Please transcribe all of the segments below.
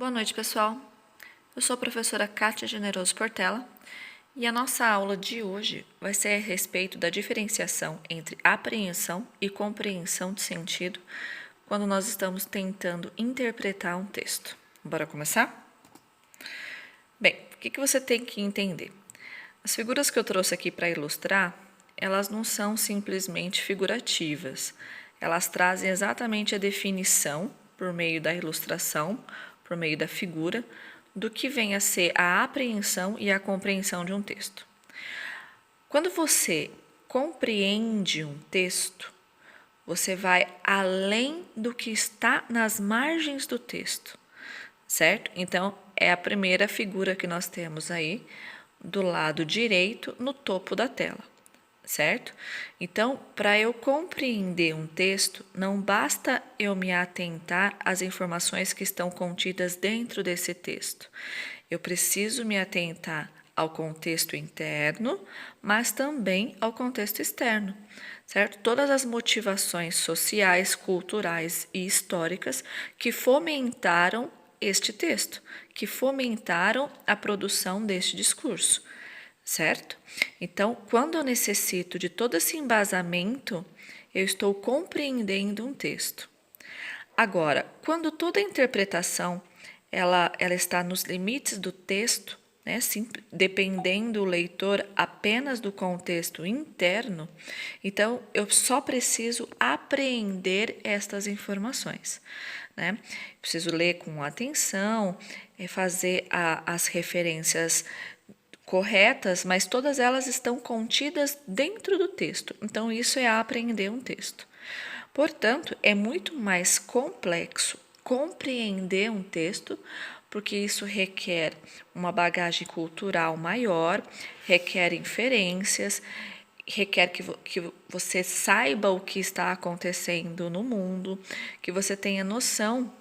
Boa noite, pessoal. Eu sou a professora Kátia Generoso Portela e a nossa aula de hoje vai ser a respeito da diferenciação entre apreensão e compreensão de sentido quando nós estamos tentando interpretar um texto. Bora começar? Bem, o que você tem que entender? As figuras que eu trouxe aqui para ilustrar, elas não são simplesmente figurativas. Elas trazem exatamente a definição, por meio da ilustração, por meio da figura, do que vem a ser a apreensão e a compreensão de um texto. Quando você compreende um texto, você vai além do que está nas margens do texto, certo? Então, é a primeira figura que nós temos aí do lado direito no topo da tela, certo? Então, para eu compreender um texto, não basta eu me atentar às informações que estão contidas dentro desse texto. Eu preciso me atentar ao contexto interno, mas também ao contexto externo, certo? Todas as motivações sociais, culturais e históricas que fomentaram este texto, que fomentaram a produção deste discurso, certo? Então, quando eu necessito de todo esse embasamento, eu estou compreendendo um texto. Agora, quando toda a interpretação ela está nos limites do texto, né, dependendo o leitor apenas do contexto interno, então eu só preciso apreender estas informações, né? Preciso ler com atenção, fazer as referências corretas, mas todas elas estão contidas dentro do texto. Então, isso é aprender um texto. Portanto, é muito mais complexo compreender um texto, porque isso requer uma bagagem cultural maior, requer inferências, requer que você saiba o que está acontecendo no mundo, que você tenha noção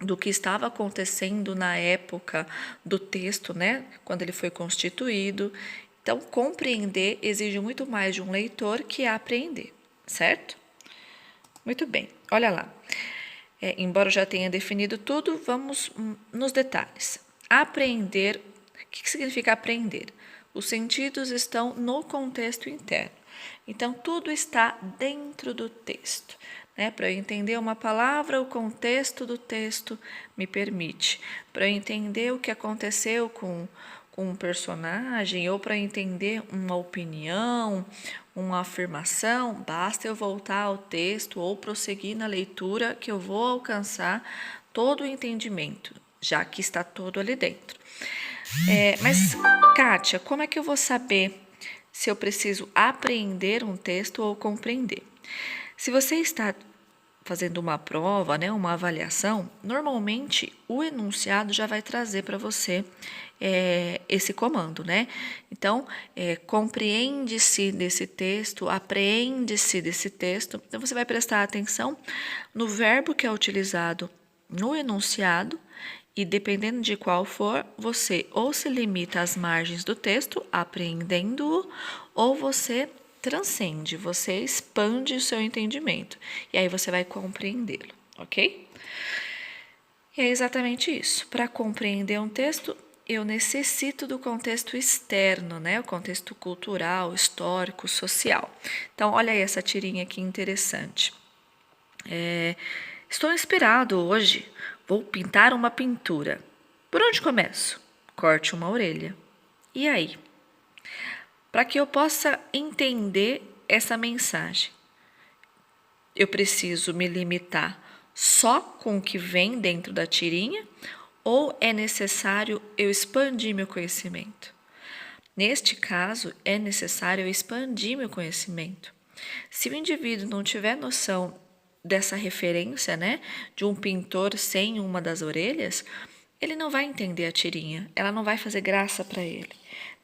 do que estava acontecendo na época do texto, né, quando ele foi constituído. Então, compreender exige muito mais de um leitor que aprender, certo? Muito bem, olha lá. Embora eu já tenha definido tudo, vamos nos detalhes. Aprender, o que significa aprender? Os sentidos estão no contexto interno. Então, tudo está dentro do texto. Né? Para eu entender uma palavra, o contexto do texto me permite. Para eu entender o que aconteceu com um personagem ou para entender uma opinião, uma afirmação, basta eu voltar ao texto ou prosseguir na leitura que eu vou alcançar todo o entendimento, já que está todo ali dentro. Mas, Kátia, como é que eu vou saber se eu preciso apreender um texto ou compreender? Se você está fazendo uma prova, né, uma avaliação, normalmente o enunciado já vai trazer para você esse comando, né? Então, compreende-se desse texto, apreende-se desse texto. Então, você vai prestar atenção no verbo que é utilizado no enunciado e, dependendo de qual for, você ou se limita às margens do texto, apreendendo-o, ou você transcende, você expande o seu entendimento e aí você vai compreendê-lo, ok? E é exatamente isso. Para compreender um texto, eu necessito do contexto externo, né? O contexto cultural, histórico, social. Então, olha aí essa tirinha aqui interessante. Estou inspirado hoje. Vou pintar uma pintura. Por onde começo? Corte uma orelha. E aí? Para que eu possa entender essa mensagem, eu preciso me limitar só com o que vem dentro da tirinha ou é necessário eu expandir meu conhecimento? Neste caso, é necessário eu expandir meu conhecimento. Se o indivíduo não tiver noção dessa referência, né, de um pintor sem uma das orelhas, ele não vai entender a tirinha, ela não vai fazer graça para ele,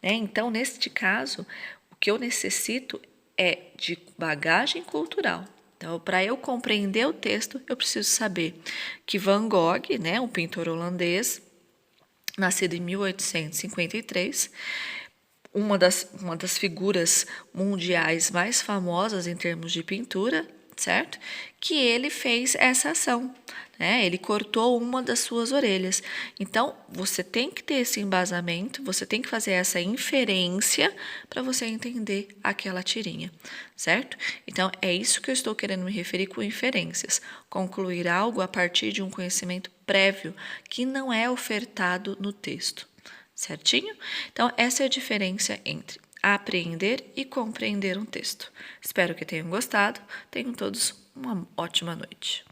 né? Então, neste caso, o que eu necessito é de bagagem cultural. Então, para eu compreender o texto, eu preciso saber que Van Gogh, né, um pintor holandês, nascido em 1853, uma das figuras mundiais mais famosas em termos de pintura, certo? Que ele fez essa ação, né? Ele cortou uma das suas orelhas. Então, você tem que ter esse embasamento, você tem que fazer essa inferência para você entender aquela tirinha, certo? Então, é isso que eu estou querendo me referir com inferências. Concluir algo a partir de um conhecimento prévio que não é ofertado no texto, certinho? Então, essa é a diferença entre apreender e compreender um texto. Espero que tenham gostado. Tenham todos uma ótima noite.